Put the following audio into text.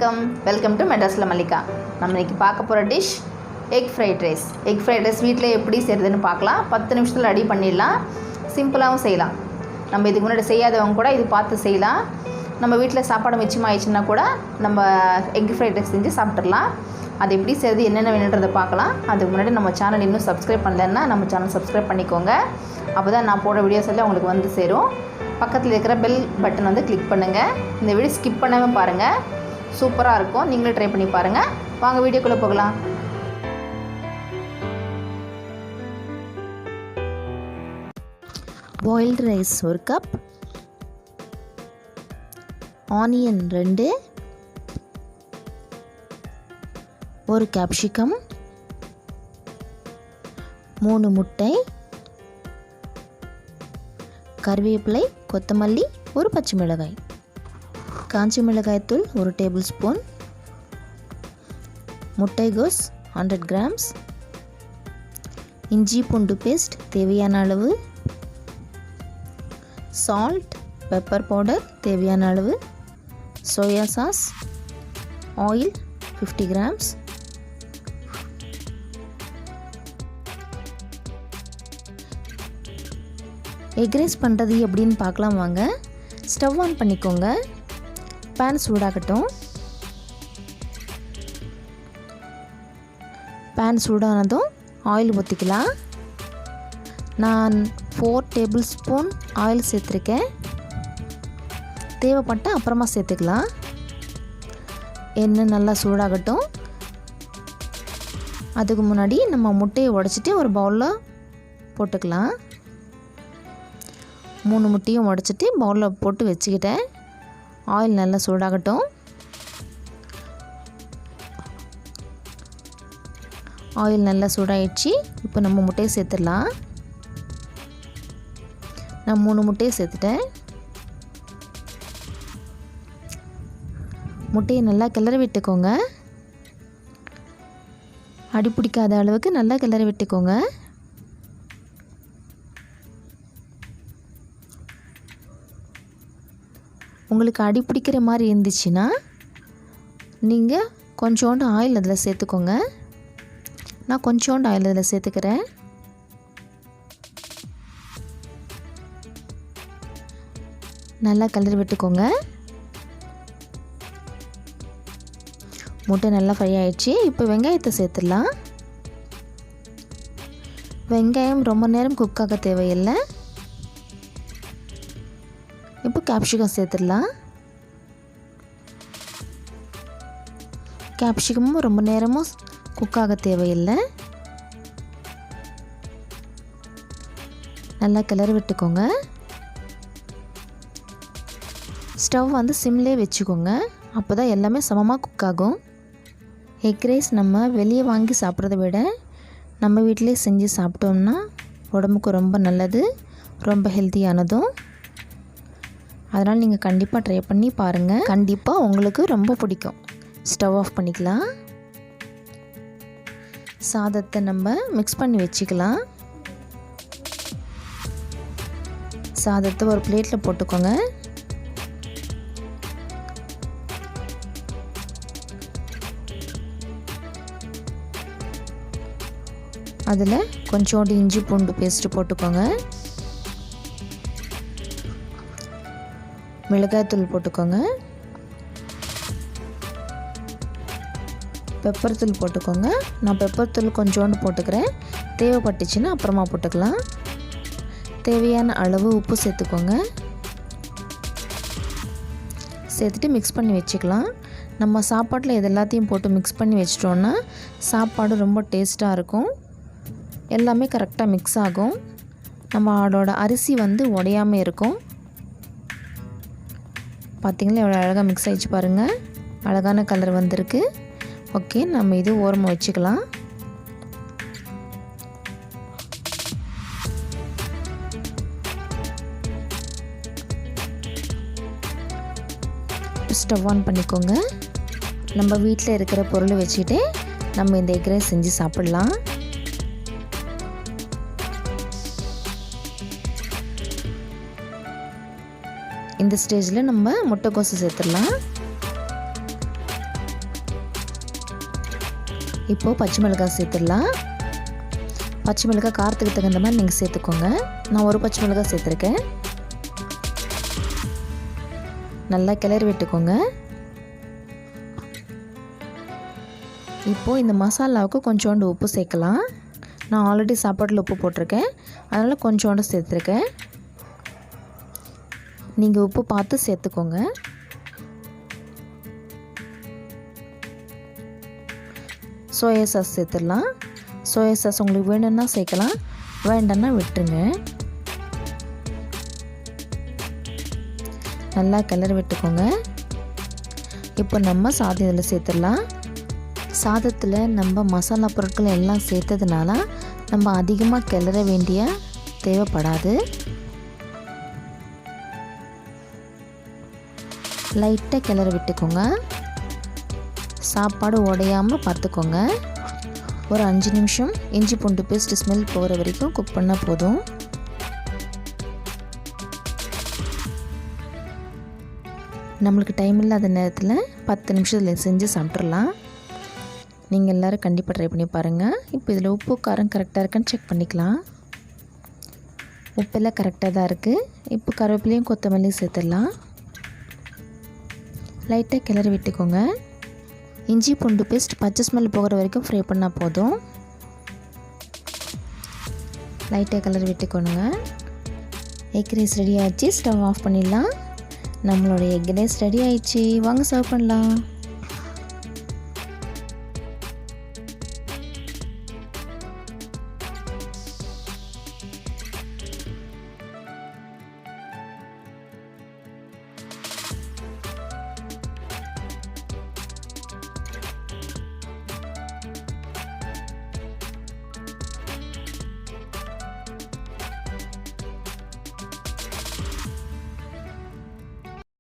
வணக்கம், welcome to மெட்ராஸில் மல்லிகா. நம்ம இன்றைக்கி பார்க்க போகிற dish egg fried rice. Egg fried rice வீட்டில் எப்படி செய்கிறதுன்னு பார்க்கலாம். 10 நிமிஷத்தில் ரெடி பண்ணிடலாம். சிம்பிளாகவும் செய்யலாம். நம்ம இதுக்கு முன்னாடி செய்யாதவங்க கூட இது பார்த்து செய்யலாம். நம்ம வீட்டில் சாப்பாடு மிச்சமாகிடுச்சுன்னா கூட நம்ம எக் ஃப்ரைட் ரைஸ் செஞ்சு சாப்பிட்றலாம். அது எப்படி செய்கிறது, என்னென்ன வேணுன்றதை பார்க்கலாம். அதுக்கு முன்னாடி நம்ம சேனல் இன்னும் சப்ஸ்கிரைப் பண்ணலன்னா நம்ம சேனல் சப்ஸ்கிரைப் பண்ணிக்கோங்க. அப்போ தான் நான் போடுற வீடியோஸ் எல்லாம் உங்களுக்கு வந்து சேரும். பக்கத்தில் இருக்கிற பெல் பட்டன் வந்து கிளிக் பண்ணுங்கள். இந்த வீடியோ ஸ்கிப் பண்ணாமல் பாருங்கள். சூப்பராக இருக்கும். நீங்களும் ட்ரை பண்ணி பாருங்கள். வாங்க வீடியோக்குள்ளே போகலாம். Boiled rice 1 cup, onion 2, 1 capsicum, 3 முட்டை, கறிவேப்பிலை, கொத்தமல்லி, 1 பச்சை மிளகாய், காஞ்ச மிளகாய் தூள் 1 டேபிள் ஸ்பூன், முட்டைகோஸ் 100 கிராம்ஸ், இஞ்சி பூண்டு பேஸ்ட் தேவையான அளவு, சால்ட், பெப்பர் பவுடர் தேவையான அளவு, soya sauce, oil 50 grams. Egg rice பண்ணுறது எப்படின்னு பார்க்கலாம் வாங்க. ஸ்டவ் ஆன் பண்ணிக்கோங்க. பேன் சூடாகட்டும். பேன் சூடானதும் ஆயில் ஊற்றிக்கலாம். நான் 4 டேபிள் ஸ்பூன் ஆயில் சேர்த்துருக்கேன். தேவைப்பட்டால் அப்புறமா சேர்த்துக்கலாம். எண்ணெய் நல்லா சூடாகட்டும். அதுக்கு முன்னாடி நம்ம முட்டையை உடைச்சிட்டு ஒரு பவுலில் போட்டுக்கலாம். 3 முட்டையும் உடைச்சிட்டு பவுலில் போட்டு வச்சுக்கிட்டேன். ஆயில் நல்லா சூடாகட்டும். ஆயில் நல்லா சூடாகிடுச்சு. இப்போ நம்ம முட்டையை சேர்த்துடலாம். நான் 3 முட்டையை சேர்த்துட்டேன். முட்டையை நல்லா கிளறி விட்டுக்கோங்க. அடி பிடிக்காத அளவுக்கு நல்லா கிளறி விட்டுக்கோங்க. உங்களுக்கு அடி பிடிக்கிற மாதிரி இருந்துச்சுன்னா நீங்கள் கொஞ்சோண்டு ஆயில் அதில் சேர்த்துக்கோங்க. நான் கொஞ்சோண்டு ஆயில் அதில் சேர்த்துக்கிறேன். நல்லா கிளறி விட்டுக்கோங்க. முட்டை நல்லா ஃப்ரை ஆகிடுச்சு. இப்போ வெங்காயத்தை சேர்த்துடலாம். வெங்காயம் ரொம்ப நேரம் குக் ஆக தேவையில்லை. இப்போ கேப்சிகம் சேர்த்துடலாம். கேப்சிகமும் ரொம்ப நேரமும் குக் ஆக தேவையில்லை. நல்லா கிளறி விட்டுக்கோங்க. ஸ்டவ் வந்து சிம்லேயே வச்சுக்கோங்க. அப்போ தான் எல்லாமே சமமாக குக் ஆகும். எக் ரைஸ் நம்ம வெளியே வாங்கி சாப்பிட்றத விட நம்ம வீட்டிலே செஞ்சு சாப்பிட்டோம்னா உடம்புக்கு ரொம்ப நல்லது, ரொம்ப ஹெல்த்தியானதும். அதனால் நீங்கள் கண்டிப்பாக ட்ரை பண்ணி பாருங்கள். கண்டிப்பாக உங்களுக்கு ரொம்ப பிடிக்கும். ஸ்டவ் ஆஃப் பண்ணிக்கலாம். சாதத்தை நம்ம மிக்ஸ் பண்ணி வச்சுக்கலாம். சாதத்தை ஒரு பிளேட்டில் போட்டுக்கோங்க. அதில் கொஞ்சோண்டு இஞ்சி பூண்டு பேஸ்ட்டு போட்டுக்கோங்க. மிளகாய்த்தூள் போட்டுக்கோங்க. பெப்பர் தூள் போட்டுக்கோங்க. நான் பெப்பர் தூள் கொஞ்சோண்டு போட்டுக்கிறேன். தேவைப்பட்டுச்சுன்னா அப்புறமா போட்டுக்கலாம். தேவையான அளவு உப்பு சேர்த்துக்கோங்க. சேர்த்துட்டு மிக்ஸ் பண்ணி வச்சுக்கலாம். நம்ம சாப்பாட்டில் இது எல்லாத்தையும் போட்டு மிக்ஸ் பண்ணி வச்சிட்டோன்னா சாப்பாடு ரொம்ப டேஸ்ட்டாக இருக்கும். எல்லாமே கரெக்டாக மிக்ஸ் ஆகும். நம்மளோட அரிசி வந்து உடையாமல் இருக்கும். பார்த்திங்களா எவ்வளோ அழகாக மிக்ஸ் ஆகிடுச்சு பாருங்கள். அழகான கலர் வந்திருக்கு. ஓகே, நம்ம இது ஓரமாக வச்சுக்கலாம். ஸ்டவ் ஆன் பண்ணிக்கோங்க. நம்ம வீட்டில் இருக்கிற பொருளை வச்சுக்கிட்டு நம்ம இந்த எக் ரைஸ் செஞ்சு சாப்பிட்லாம். இந்த ஸ்டேஜில் நம்ம முட்டைக்கோசு சேர்த்துடலாம். இப்போது பச்சை மிளகாய் சேர்த்துடலாம். பச்சை மிளகாய் காரத்துக்கு தகுந்த மாதிரி நீங்கள் சேர்த்துக்கோங்க. நான் ஒரு பச்சை மிளகாய் சேர்த்துருக்கேன். நல்லா கிளறி விட்டுக்கோங்க. இப்போது இந்த மசாலாவுக்கு கொஞ்சோண்டு உப்பு சேர்க்கலாம். நான் ஆல்ரெடி சாப்பாட்டில் உப்பு போட்டிருக்கேன், அதனால் கொஞ்சோண்டு சேர்த்துருக்கேன். நீங்கள் உப்பு பார்த்து சேர்த்துக்கோங்க. சோயா சாஸ் சேர்த்துடலாம். சோயா சாஸ் உங்களுக்கு வேணும்னா சேர்க்கலாம், வேண்டாம்னா விட்டுருங்க. நல்லா கிளறி விட்டுக்கோங்க. இப்போ நம்ம சாதம் இதில் சேர்த்துடலாம். சாதத்தில் நம்ம மசாலா பொருட்கள் எல்லாம் சேர்த்ததுனால நம்ம அதிகமாக கிளற வேண்டிய தேவைப்படாது. லைட்டாக கிளற விட்டுக்கோங்க. சாப்பாடு உடையாமல் பார்த்துக்கோங்க. ஒரு 5 நிமிஷம் இஞ்சி பூண்டு பேஸ்ட் ஸ்மெல் போகிற வரைக்கும் குக் பண்ணால் போதும். நம்மளுக்கு டைம் இல்லாத நேரத்தில் 10 நிமிஷத்தில் செஞ்சு சாப்பிட்றலாம். நீங்கள் எல்லோரும் கண்டிப்பாக ட்ரை பண்ணி பாருங்கள். இப்போ இதில் உப்பு காரம் கரெக்டாக இருக்கான்னு செக் பண்ணிக்கலாம். உப்பெல்லாம் கரெக்டாக தான் இருக்குது. இப்போ கருவேப்பிலையும் கொத்தமல்லியும் சேர்த்துடலாம். லைட்டாக கிளறி விட்டுக்கோங்க. இஞ்சி பூண்டு பேஸ்ட் பச்சை ஸ்மெல் போகிற வரைக்கும் ஃப்ரை பண்ணால் போதும். லைட்டாக கிளறி விட்டுக்கோணுங்க. எக் ரைஸ் ரெடி ஆகிடுச்சு. ஸ்டவ் ஆஃப் பண்ணிடலாம். நம்மளோட எக் ரைஸ் ரெடி ஆயிடுச்சு. வாங்க சர்வ் பண்ணலாம்.